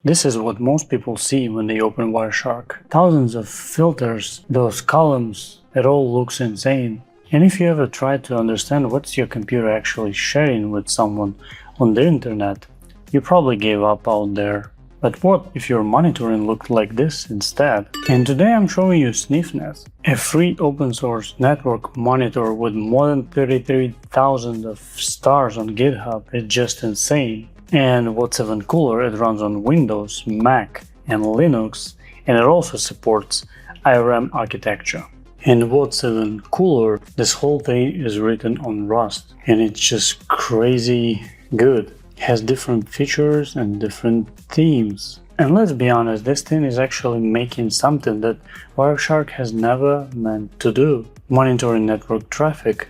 This is what most people see when they open Wireshark. Thousands of filters, those columns, it all looks insane. And if you ever try to understand what's your computer actually sharing with someone on the internet, you probably gave up out there. But what if your monitoring looked like this instead? And today I'm showing you Sniffnet, a free open source network monitor with more than 33,000 of stars on GitHub. It's just insane. And what's even cooler, it runs on Windows, Mac, and Linux, and it also supports IRM architecture. And what's even cooler, this whole thing is written on Rust, and it's just crazy good. It has different features and different themes. And let's be honest, this thing is actually making something that Wireshark has never meant to do. Monitoring network traffic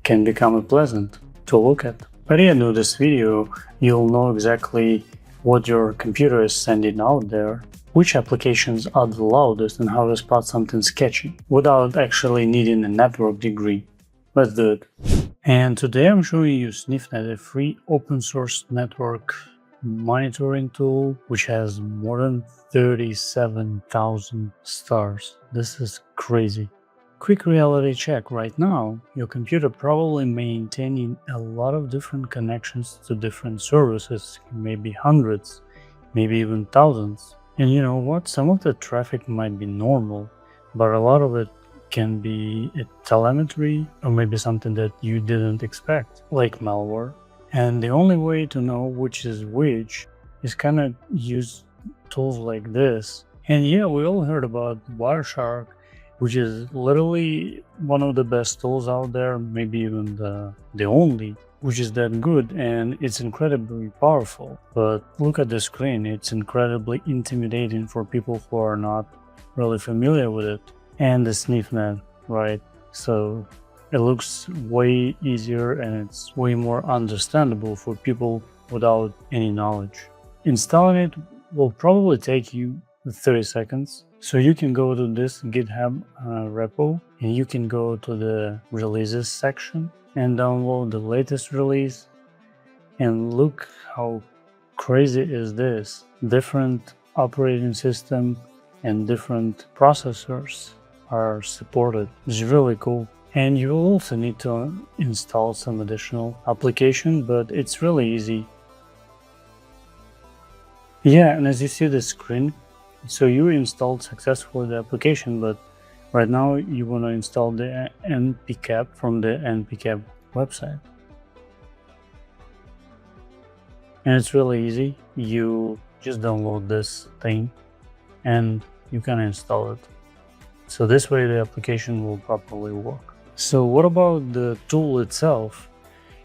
can become pleasant to look at. By the end of this video, you'll know exactly what your computer is sending out there, which applications are the loudest, and how to spot something sketchy without actually needing a network degree. Let's do it. And today I'm showing you Sniffnet, a free open source network monitoring tool which has more than 37,000 stars. This is crazy. Quick reality check right now. Your computer probably maintaining a lot of different connections to different services, maybe hundreds, maybe even thousands. And you know what? Some of the traffic might be normal, but a lot of it can be a telemetry or maybe something that you didn't expect, like malware. And the only way to know which is which is kind of use tools like this. And yeah, we all heard about Wireshark, which is literally one of the best tools out there, maybe even the only, which is that good, and it's incredibly powerful. But look at the screen, it's incredibly intimidating for people who are not really familiar with it. And the Sniffnet, right? So it looks way easier and it's way more understandable for people without any knowledge. Installing it will probably take you 30 seconds. So you can go to this GitHub repo, and you can go to the releases section and download the latest release. And look how crazy is this. Different operating system and different processors are supported. It's really cool. And you will also need to install some additional application, but it's really easy. Yeah, and as you see the screen, so you installed successfully the application, but right now you want to install the npcap from the npcap website. And it's really easy. You just download this thing and you can install it. So this way the application will properly work. So what about the tool itself?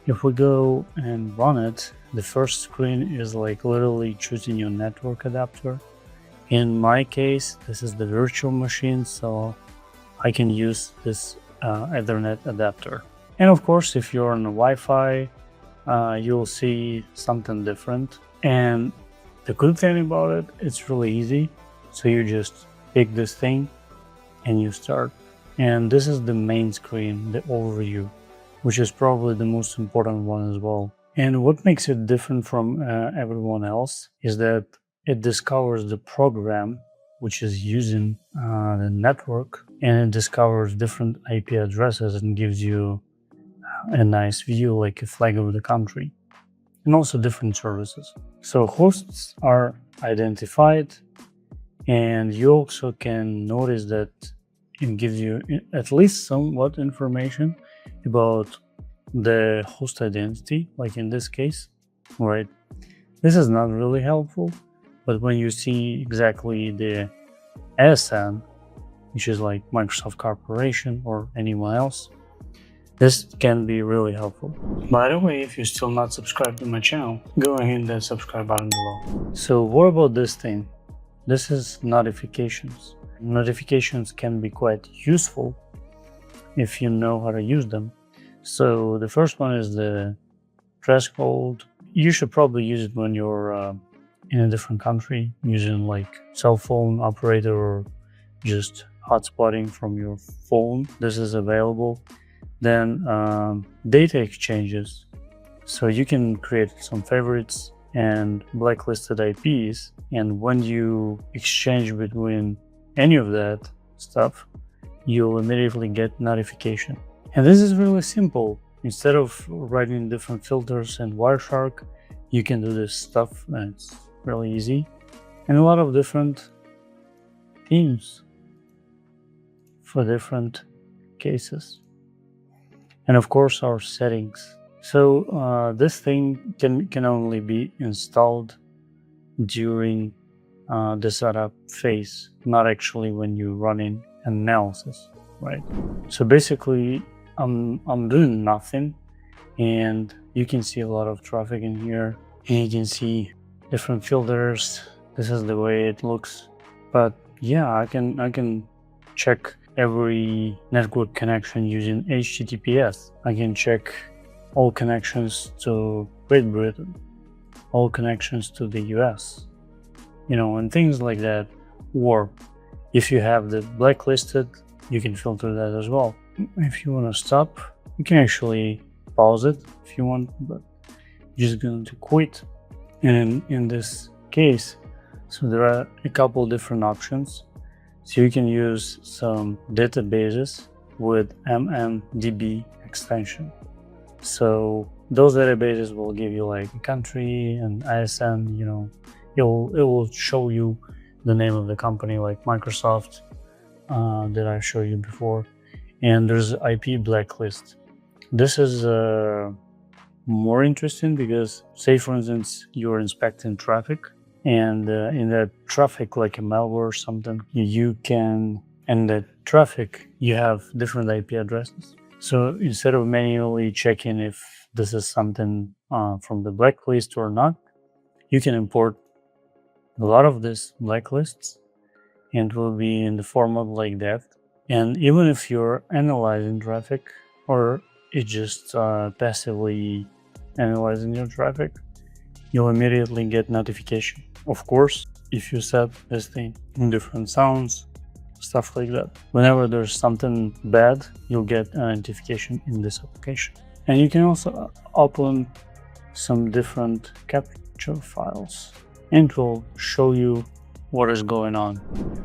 If we go and run it, the first screen is like literally choosing your network adapter. In my case, this is the virtual machine, so I can use this Ethernet adapter. And of course, if you're on Wi-Fi, you'll see something different. And the good thing about it, it's really easy. So you just pick this thing and you start. And this is the main screen, the overview, which is probably the most important one as well. And what makes it different from everyone else is that it discovers the program which is using the network, and it discovers different IP addresses and gives you a nice view, like a flag of the country, and also different services. So hosts are identified, and you also can notice that it gives you at least somewhat information about the host identity, like in this case, right? This is not really helpful, but when you see exactly the ASN, which is like Microsoft Corporation or anyone else, this can be really helpful. By the way, if you're still not subscribed to my channel, go ahead and hit that subscribe button below. So what about this thing? This is notifications. Notifications can be quite useful if you know how to use them. So the first one is the threshold. You should probably use it when you're in a different country, using like cell phone operator or just hotspotting from your phone. This is available. Then data exchanges. So you can create some favorites and blacklisted IPs. And when you exchange between any of that stuff, you'll immediately get notification. And this is really simple. Instead of writing different filters in Wireshark, you can do this stuff, and it's really easy. And a lot of different themes for different cases. And of course, our settings. So this thing can only be installed during the setup phase, not actually when you're running an analysis, right? So basically, I'm doing nothing, and you can see a lot of traffic in here, and you can see different filters. This is the way it looks. But yeah, I can check every network connection using HTTPS. I can check all connections to Great Britain, all connections to the US, and things like that. Or if you have the blacklisted, you can filter that as well. If you want to stop, you can actually pause it if you want, but you're just going to quit. And in this case, so there are a couple different options. So you can use some databases with MMDB extension. So those databases will give you like a country and ISN, it will show you the name of the company, like Microsoft that I showed you before. And there's IP blacklist. This is more interesting because, say for instance, you're inspecting traffic, and in that traffic, like a malware or something, you can, in that traffic, you have different IP addresses. So instead of manually checking if this is something from the blacklist or not, you can import a lot of these blacklists, and it will be in the format like that. And even if you're analyzing traffic, or it's just passively analyzing your traffic, you'll immediately get notification. Of course, if you set this thing in different sounds, stuff like that. Whenever there's something bad, you'll get a notification in this application. And you can also open some different capture files, and it will show you what is going on.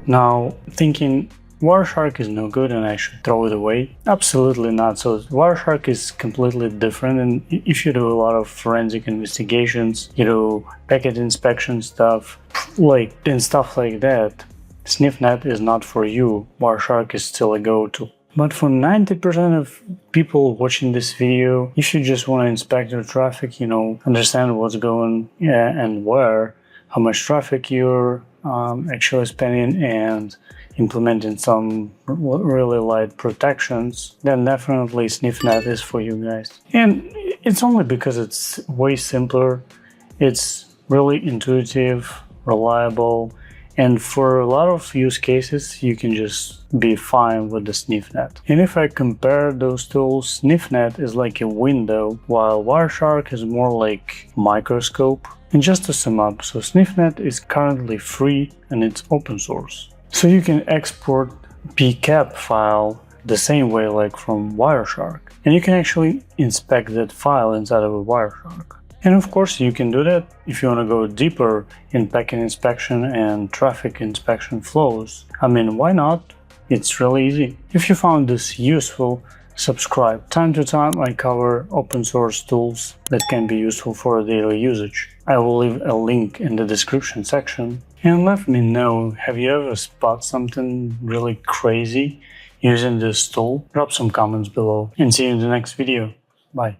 Now, thinking Wireshark is no good and I should throw it away? Absolutely not. So Wireshark is completely different, and if you do a lot of forensic investigations, packet inspection stuff, and stuff like that, Sniffnet is not for you. Wireshark is still a go-to. But for 90% of people watching this video, if you just want to inspect your traffic, understand what's going and where, how much traffic you're actually spending, and implementing some really light protections, then definitely Sniffnet is for you guys. And it's only because it's way simpler, it's really intuitive, reliable, and for a lot of use cases, you can just be fine with the Sniffnet. And if I compare those tools, Sniffnet is like a window, while Wireshark is more like microscope. And just to sum up, so Sniffnet is currently free and it's open source. So you can export PCAP file the same way like from Wireshark. And you can actually inspect that file inside of a Wireshark. And of course you can do that if you want to go deeper in packet inspection and traffic inspection flows. Why not? It's really easy. If you found this useful, subscribe. Time to time I cover open source tools that can be useful for daily usage. I will leave a link in the description section. And let me know, have you ever spot something really crazy using this tool? Drop some comments below, and see you in the next video. Bye.